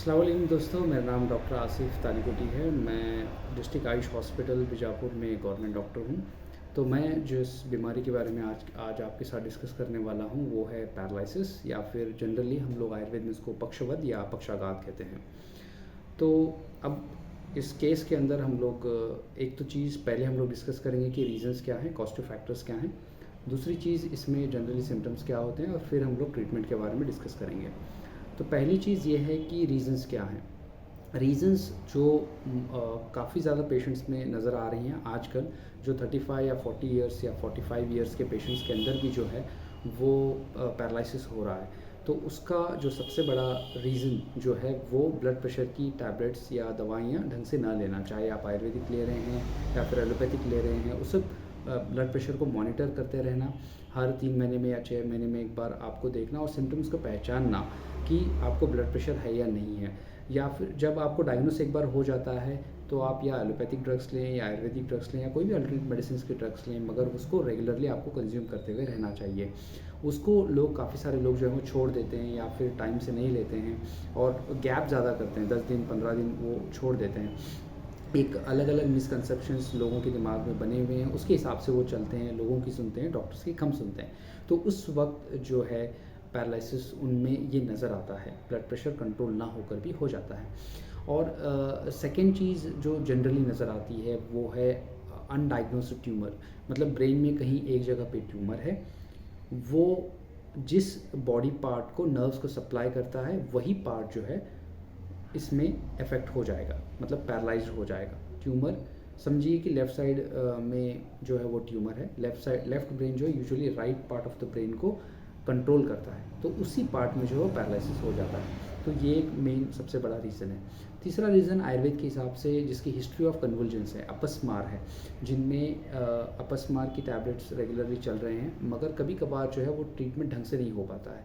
अस्सलाम वालेकुम दोस्तों, मेरा नाम डॉक्टर आसिफ़ तालिकोटी है। मैं डिस्ट्रिक्ट आयुष हॉस्पिटल बीजापुर में गवर्नमेंट डॉक्टर हूँ। तो मैं जिस बीमारी के बारे में आज आज आपके साथ डिस्कस करने वाला हूँ वो है पैरालिसिस, या फिर जनरली हम लोग आयुर्वेद में इसको पक्षवद या पक्षाघात कहते हैं। तो अब इस केस के अंदर हम लोग एक तो चीज़ पहले हम लोग डिस्कस करेंगे कि रीज़न्स क्या हैं, कॉस्ट फैक्टर्स क्या हैं। दूसरी चीज़ इसमें जनरली सिम्टम्स क्या होते हैं, और फिर हम लोग ट्रीटमेंट के बारे में डिस्कस करेंगे। तो पहली चीज़ ये है कि रीज़न्स क्या हैं। रीज़न्स जो काफ़ी ज़्यादा पेशेंट्स में नज़र आ रही हैं आजकल, जो 35 या 40 इयर्स या 45 इयर्स के पेशेंट्स के अंदर भी जो है वो पैरालिसिस हो रहा है। तो उसका जो सबसे बड़ा रीज़न जो है वो ब्लड प्रेशर की टैबलेट्स या दवाइयाँ ढंग से ना लेना, चाहे आप आयुर्वेदिक ले रहे हैं या फिर एलोपैथिक ले रहे हैं। उस ब्लड प्रेशर को मॉनिटर करते रहना, हर 3 महीने में या 6 महीने में एक बार आपको देखना और सिम्टम्स को पहचानना कि आपको ब्लड प्रेशर है या नहीं है। या फिर जब आपको डायग्नोस एक बार हो जाता है तो आप या एलोपैथिक ड्रग्स लें या आयुर्वेदिक ड्रग्स लें या कोई भी अल्टरनेट मेडिसिन के ड्रग्स लें, मगर उसको रेगुलरली आपको कंज्यूम करते हुए रहना चाहिए। उसको लोग काफ़ी सारे लोग जो है वो छोड़ देते हैं या फिर टाइम से नहीं लेते हैं और गैप ज़्यादा करते हैं, 10 दिन 15 दिन वो छोड़ देते हैं। एक अलग अलग मिसकंसेप्शंस लोगों के दिमाग में बने हुए हैं, उसके हिसाब से वो चलते हैं, लोगों की सुनते हैं, डॉक्टर्स की कम सुनते हैं। तो उस वक्त जो है पैरालिसिस उनमें ये नज़र आता है, ब्लड प्रेशर कंट्रोल ना होकर भी हो जाता है। और सेकेंड चीज़ जो जनरली नज़र आती है वो है अनडायग्नोस्ड ट्यूमर। मतलब ब्रेन में कहीं एक जगह पे ट्यूमर है, वो जिस बॉडी पार्ट को नर्व्स को सप्लाई करता है वही पार्ट जो है इसमें इफ़ेक्ट हो जाएगा, मतलब पैरालाइज्ड हो जाएगा। ट्यूमर समझिए कि लेफ़्ट साइड में जो है वो ट्यूमर है। लेफ़्ट ब्रेन जो है usually right part of the brain को कंट्रोल करता है, तो उसी पार्ट में जो है पैरालिसिस हो जाता है। तो ये एक मेन सबसे बड़ा रीज़न है। तीसरा रीज़न आयुर्वेद के हिसाब से जिसकी हिस्ट्री ऑफ कन्वुल्जेंस है, अपस्मार है, जिनमें अपस्मार की टैबलेट्स रेगुलरली चल रहे हैं, मगर कभी कभार जो है वो ट्रीटमेंट ढंग से नहीं हो पाता है।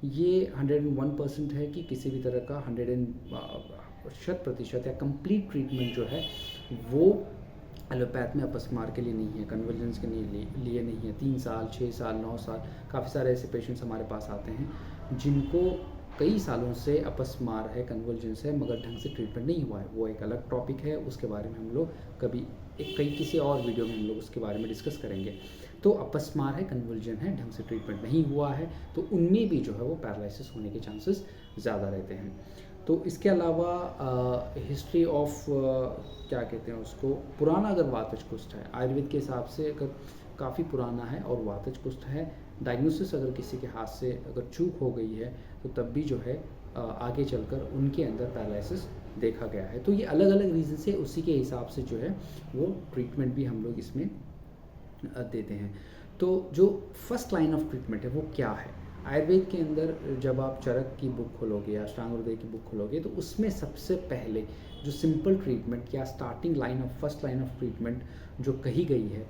ये 101% है कि किसी भी तरह का 100% या कंप्लीट ट्रीटमेंट जो है वो एलोपैथ में अपस्मार के लिए नहीं है, कन्वर्जेंस के लिए नहीं है। 3 साल 6 साल 9 साल काफ़ी सारे ऐसे पेशेंट्स हमारे पास आते हैं जिनको कई सालों से अपस्मार है, कन्वर्जेंस है, मगर ढंग से ट्रीटमेंट नहीं हुआ है। वो एक अलग टॉपिक है, उसके बारे में हम लोग कभी किसी और वीडियो में हम लोग उसके बारे में डिस्कस करेंगे। तो अपस्मार है, कन्वर्जन है, ढंग से ट्रीटमेंट नहीं हुआ है, तो उनमें भी जो है वो पैरालिसिस होने के चांसेस ज़्यादा रहते हैं। तो इसके अलावा हिस्ट्री ऑफ क्या कहते हैं उसको, पुराना अगर वातज कुष्ठ है, आयुर्वेद के हिसाब से अगर काफ़ी पुराना है और वातज कुष्ठ है, डायग्नोसिस अगर किसी के हाथ से अगर चूक हो गई है तो तब भी जो है आगे चलकर उनके अंदर पैरालिसिस देखा गया है। तो ये अलग अलग रीज़न से उसी के हिसाब से जो है वो ट्रीटमेंट भी हम लोग इसमें देते हैं। तो जो फर्स्ट लाइन ऑफ ट्रीटमेंट है वो क्या है आयुर्वेद के अंदर, जब आप चरक की बुक खोलोगे या अष्टांग हृदय की बुक खोलोगे तो उसमें सबसे पहले जो सिंपल ट्रीटमेंट या starting line of first line of treatment जो कही गई है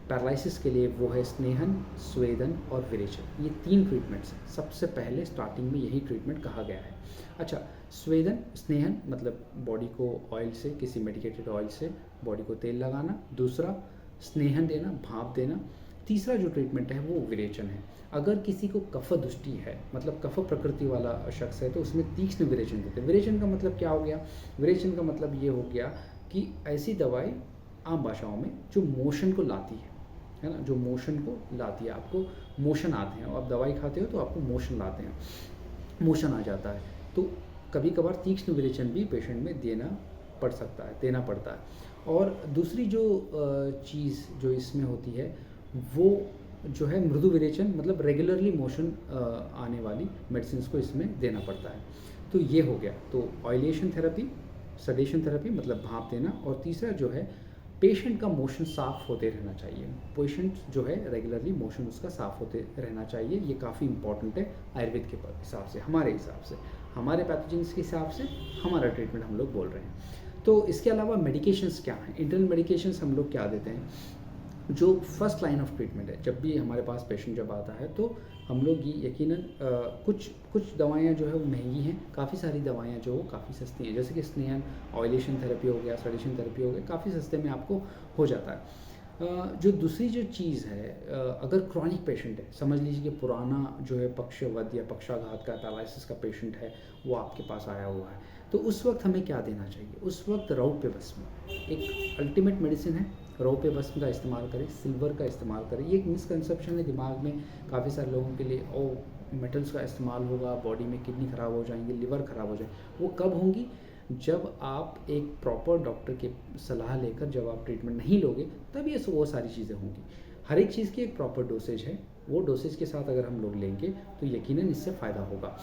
पैरालिसिस के लिए वो है स्नेहन, स्वेदन और विरेचन। ये 3 ट्रीटमेंट्स हैं। सबसे पहले स्टार्टिंग में यही ट्रीटमेंट कहा गया है। अच्छा, स्वेदन स्नेहन मतलब बॉडी को ऑयल से, किसी मेडिकेटेड ऑयल से बॉडी को तेल लगाना। दूसरा स्नेहन देना, भाप देना। तीसरा जो ट्रीटमेंट है वो विरेचन है। अगर किसी को कफ दृष्टि है, मतलब कफ प्रकृति वाला शख्स है, तो उसमें तीक्ष्ण विरेचन देते हैं। विरेचन का मतलब क्या हो गया? विरेचन का मतलब ये हो गया कि ऐसी दवाई आम भाषाओं में जो मोशन को लाती है ना, जो मोशन को लाती है, आपको मोशन आते हैं, आप दवाई खाते हो तो आपको मोशन लाते हैं, मोशन आ जाता है, तो कभी कभार तीक्ष्ण विरेचन भी पेशेंट में देना पड़ता है। और दूसरी जो चीज़ जो इसमें होती है वो जो है मृदु विरेचन, मतलब रेगुलरली मोशन आने वाली मेडिसिन को इसमें देना पड़ता है। तो ये हो गया। तो ऑयलेशन थेरेपी, सडेशन थेरेपी मतलब भाप देना, और तीसरा जो है पेशेंट का मोशन साफ़ होते रहना चाहिए। पेशेंट जो है रेगुलरली मोशन उसका साफ़ होते रहना चाहिए। ये काफ़ी इंपॉर्टेंट है आयुर्वेद के हिसाब से, हमारे हिसाब से, हमारे पैथोजेंस के हिसाब से हमारा ट्रीटमेंट हम लोग बोल रहे हैं। तो इसके अलावा मेडिकेशंस क्या हैं, इंटरनल मेडिकेशंस हम लोग क्या देते हैं? जो फर्स्ट लाइन ऑफ ट्रीटमेंट है, जब भी हमारे पास पेशेंट जब आता है तो हम लोग ये यकीनन कुछ दवाइयाँ जो है वो महंगी हैं, काफ़ी सारी दवाइयाँ जो वो काफ़ी सस्ती हैं, जैसे कि स्नेहन, ऑयलेशन थेरेपी हो गया, सडेशन थेरेपी हो गया, काफ़ी सस्ते में आपको हो जाता है। जो दूसरी जो चीज़ है, अगर क्रॉनिक पेशेंट है, समझ लीजिए कि पुराना जो है पक्षवद या पक्षाघात का पैरालिसिस का पेशेंट है, वो आपके पास आया हुआ है, तो उस वक्त हमें क्या देना चाहिए? उस वक्त रौप्य भस्म एक अल्टीमेट मेडिसिन है। रौप्य भस्म का इस्तेमाल करें, सिल्वर का इस्तेमाल करें। ये एक मिसकंसेप्शन है दिमाग में काफ़ी सारे लोगों के लिए, ओ मेटल्स का इस्तेमाल होगा, बॉडी में किडनी ख़राब हो जाएंगे, लिवर ख़राब हो जाए। वो कब होंगी? जब आप एक प्रॉपर डॉक्टर की सलाह लेकर जब आप ट्रीटमेंट नहीं लोगे, तब ये वो सारी चीज़ें होंगी। हर एक चीज़ की एक प्रॉपर डोसेज है, वो डोसेज के साथ अगर हम लोग लेंगे तो यकीनन इससे फ़ायदा होगा।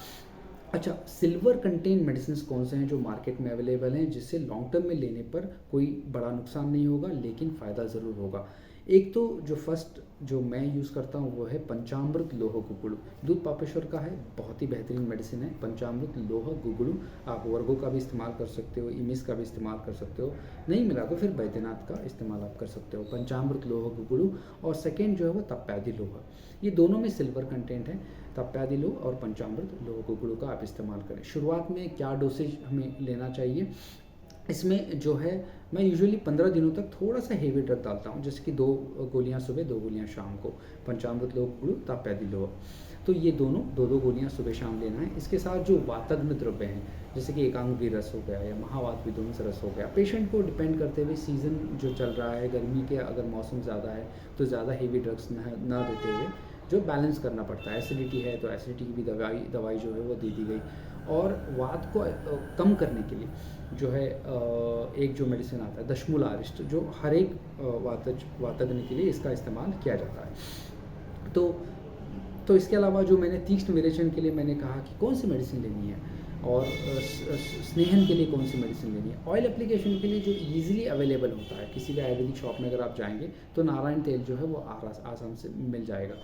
अच्छा, सिल्वर कंटेन मेडिसिन कौन से हैं जो मार्केट में अवेलेबल हैं, जिससे लॉन्ग टर्म में लेने पर कोई बड़ा नुकसान नहीं होगा लेकिन फ़ायदा ज़रूर होगा? एक तो जो फर्स्ट जो मैं यूज़ करता हूँ वो है पंचामृत लोह गुगुलू। दूध पापेश्वर का है, बहुत ही बेहतरीन मेडिसिन है पंचामृत लोह गुगुलू। आप वर्गो का भी इस्तेमाल कर सकते हो, इमिस का भी इस्तेमाल कर सकते हो, नहीं मिला तो फिर बैद्यनाथ का इस्तेमाल आप कर सकते हो। पंचामृत लोह गुगुलू और सेकेंड जो है वो तप्यादि लोह, ये दोनों में सिल्वर कंटेंट है। तप्यादि लोह और पंचामृत लोह गुगुलू का आप इस्तेमाल करें। शुरुआत में क्या डोसेज हमें लेना चाहिए? इसमें जो है मैं यूजुअली 15 दिनों तक थोड़ा सा हेवी ड्रग डालता हूँ, जैसे कि 2 गोलियाँ सुबह, 2 गोलियाँ शाम को, पंचामृत लोह गुगुलू, तप्यादि लोह। तो ये दोनों 2-2 गोलियाँ सुबह शाम लेना है। इसके साथ जो वातग्न द्रव्य हैं, जैसे कि एकांगी रस हो गया या महावात विध्वंस रस हो गया, पेशेंट को डिपेंड करते हुए, सीज़न जो चल रहा है, गर्मी के अगर मौसम ज़्यादा है तो ज़्यादा हेवी ड्रग्स न देते हुए जो बैलेंस करना पड़ता है। एसिडिटी है तो एसिडिटी की भी दवाई जो है वो दे दी गई। और वात को कम करने के लिए जो है एक जो मेडिसिन आता है दशमूलारिष्ट, जो हर एक वातग्नि के लिए इसका इस्तेमाल किया जाता है। तो इसके अलावा जो मैंने तीक्ष्ण विरेचन के लिए मैंने कहा कि कौन सी मेडिसिन लेनी है, और स्नेहन के लिए कौन सी मेडिसिन लेनी है। ऑयल एप्लीकेशन के लिए जो ईजिली अवेलेबल होता है, किसी भी आयुर्वेदिक शॉप में अगर आप जाएंगे तो नारायण तेल जो है वो आसाम से मिल जाएगा।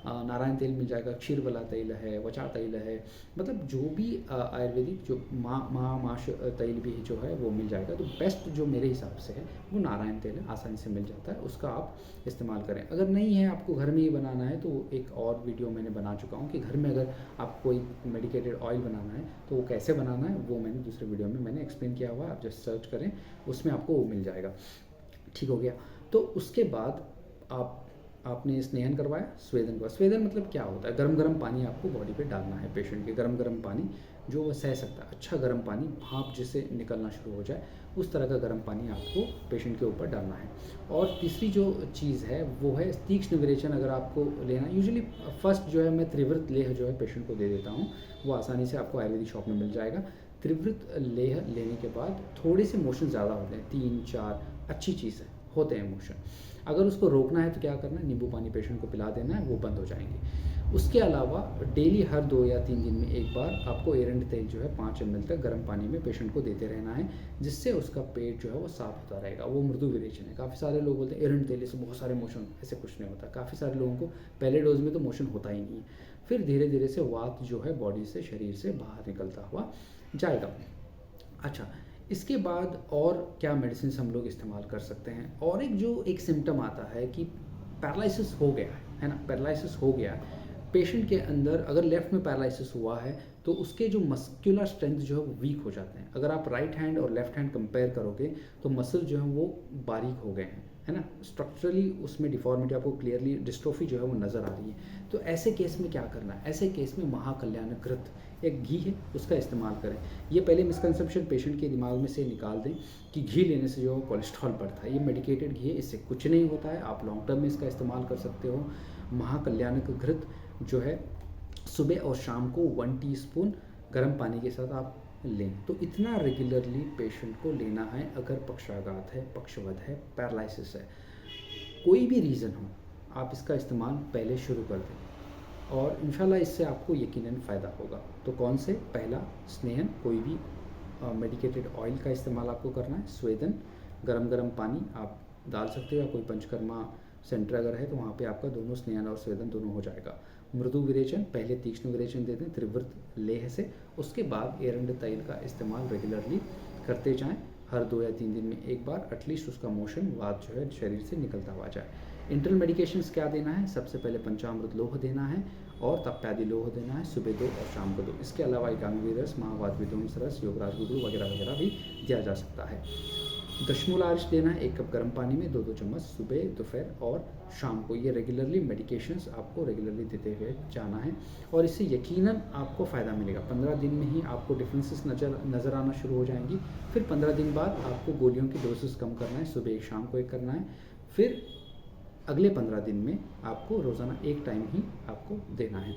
नारायण तेल मिल जाएगा, क्षीरबला तेल है, वचा तेल है, मतलब जो भी आयुर्वेदिक जो माश तेल भी जो है वो मिल जाएगा। तो बेस्ट जो मेरे हिसाब से है वो नारायण तेल है, आसानी से मिल जाता है, उसका आप इस्तेमाल करें। अगर नहीं है, आपको घर में ही बनाना है, तो एक और वीडियो मैंने बना चुका हूँ कि घर में अगर आप कोई मेडिकेटेड ऑयल बनाना है तो वो कैसे बनाना है, वो मैंने दूसरे वीडियो में मैंने एक्सप्लेन किया हुआ है, आप जस्ट सर्च करें, उसमें आपको वो मिल जाएगा। ठीक हो गया। तो उसके बाद आपने स्नेहन करवाया, स्वेदन करवाया। स्वेदन मतलब क्या होता है? गरम गरम पानी आपको बॉडी पे डालना है पेशेंट के, गरम गरम पानी जो वह सह सकता है, अच्छा गर्म पानी, भाप जिससे निकलना शुरू हो जाए, उस तरह का गर्म पानी आपको पेशेंट के ऊपर डालना है। और तीसरी जो चीज़ है वो है तीक्ष्ण विरेचन। अगर आपको लेना, यूजुअली फर्स्ट जो है मैं त्रिवृत लेह जो है पेशेंट को दे देता हूँ, वो आसानी से आपको आयुर्वेदिक शॉप में मिल जाएगा। त्रिवृत लेह लेने के बाद थोड़े से मोशन ज़्यादा होते हैं, 3-4 अच्छी चीज़ है, होते हैं मोशन। अगर उसको रोकना है तो क्या करना है, नींबू पानी पेशेंट को पिला देना है, वो बंद हो जाएंगे। उसके अलावा डेली हर 2 या 3 दिन में एक बार आपको एरंड तेल जो है 5 ml तक गर्म पानी में पेशेंट को देते रहना है, जिससे उसका पेट जो है वो साफ होता रहेगा। वो मृदु विरेचन है। काफ़ी सारे लोग बोलते हैं एरंड तेल से बहुत सारे मोशन, ऐसे कुछ नहीं होता। काफ़ी सारे लोगों को पहले डोज में तो मोशन होता ही नहीं है, फिर धीरे धीरे से वात जो है बॉडी से, शरीर से बाहर निकलता हुआ जाएगा। अच्छा, इसके बाद और क्या मेडिसिन हम लोग इस्तेमाल कर सकते हैं? और एक सिम्टम आता है कि पैरालिसिस हो गया है ना, पैरालिसिस हो गया है पेशेंट के अंदर। अगर लेफ्ट में पैरालिसिस हुआ है तो उसके जो मस्कुलर स्ट्रेंथ जो है वो वीक हो जाते हैं। अगर आप राइट हैंड और लेफ्ट हैंड कंपेयर करोगे तो मसल जो है वो बारीक हो गए हैं, है ना, स्ट्रक्चरली उसमें डिफॉर्मिटी आपको क्लियरली, डिस्ट्रोफी जो है वो नज़र आ रही है। तो ऐसे केस में क्या करना है? ऐसे केस में महाकल्याणकृत एक घी है, उसका इस्तेमाल करें। ये पहले मिसकंसेप्शन पेशेंट के दिमाग में से निकाल दें कि घी लेने से जो कोलेस्ट्रॉल बढ़ता है। ये मेडिकेटेड घी है, इससे कुछ नहीं होता है। आप लॉन्ग टर्म में इसका इस्तेमाल कर सकते हो। महाकल्याणकृत जो है सुबह और शाम को 1 टीस्पून गर्म पानी के साथ आप लें। तो इतना रेगुलरली पेशेंट को लेना है। अगर पक्षाघात है, पक्षवद है, पैरालिसिस है, कोई भी रीज़न हो, आप इसका इस्तेमाल पहले शुरू कर दें और इंशाल्लाह इससे आपको यकीनन फ़ायदा होगा। तो कौन से? पहला स्नेहन, कोई भी मेडिकेटेड ऑयल का इस्तेमाल आपको करना है। स्वेदन, गरम गरम पानी आप डाल सकते हो, या कोई पंचकर्मा सेंटर अगर है तो वहाँ पे आपका दोनों स्नेहन और स्वेदन दोनों हो जाएगा। मृदु विरेचन, पहले तीक्ष्ण विरेचन दे दें त्रिवृत लेह से, उसके बाद एरंड तेल का इस्तेमाल रेगुलरली करते जाएं। हर 2 या 3 दिन में एक बार एटलीस्ट उसका मोशन, वात जो है शरीर से निकलता हुआ जाए। इंटरनल मेडिकेशंस क्या देना है? सबसे पहले पंचामृत लोह देना है और तप्यादि लोह देना है, सुबह 2 और शाम को 2। इसके अलावा एकांगी रस, महावात विध्वंस रस, योगराज गुगुलू वगैरह वगैरह भी दिया जा सकता है। दशमूल लेना है 1 कप गर्म पानी में 2-2 चम्मच सुबह, दोपहर और शाम को। ये रेगुलरली मेडिकेशंस आपको रेगुलरली देते हुए जाना है और इससे यकीनन आपको फ़ायदा मिलेगा। 15 दिन में ही आपको डिफरेंसेस नज़र आना शुरू हो जाएंगी। फिर 15 दिन बाद आपको गोलियों की डोसेस कम करना है, सुबह एक शाम को एक करना है। फिर अगले 15 दिन में आपको रोज़ाना एक टाइम ही आपको देना है।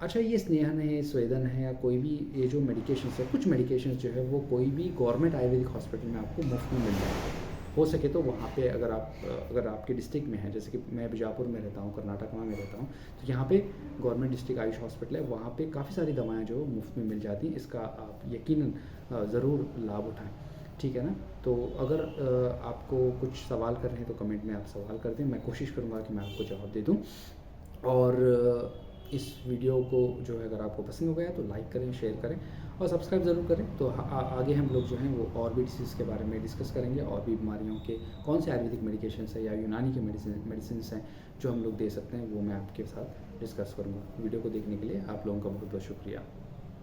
अच्छा, ये स्नेहन है, स्वेदन है या कोई भी ये जो मेडिकेशंस है, कुछ मेडिकेशंस जो है वो कोई भी गवर्नमेंट आयुर्वेदिक हॉस्पिटल में आपको मुफ्त में मिल जाएगा। हो सके तो वहाँ पे अगर आपके डिस्ट्रिक्ट में है, जैसे कि मैं बीजापुर में रहता हूँ, कर्नाटक में रहता हूँ, तो यहाँ पे गवर्नमेंट डिस्ट्रिक्ट आयुष हॉस्पिटल है, वहाँ पे काफ़ी सारी दवाएँ जो मुफ्त में मिल जाती हैं। इसका आप यकीनन ज़रूर लाभ उठाएँ, ठीक है ना। तो अगर आपको कुछ सवाल करने हैं तो कमेंट में आप सवाल कर दें, मैं कोशिश करूँगा कि मैं आपको जवाब दे दूँ। और इस वीडियो को जो है अगर आपको पसंद हो गया तो लाइक करें, शेयर करें और सब्सक्राइब ज़रूर करें। तो आगे हम लोग जो हैं वो और भी डिसीज़ के बारे में डिस्कस करेंगे, और भी बीमारियों के कौन से आयुर्वेदिक मेडिकेशंस है या यूनानी के मेडिसिन हैं जो हम लोग दे सकते हैं, वो मैं आपके साथ डिस्कस करूँगा। वीडियो को देखने के लिए आप लोगों का बहुत बहुत शुक्रिया।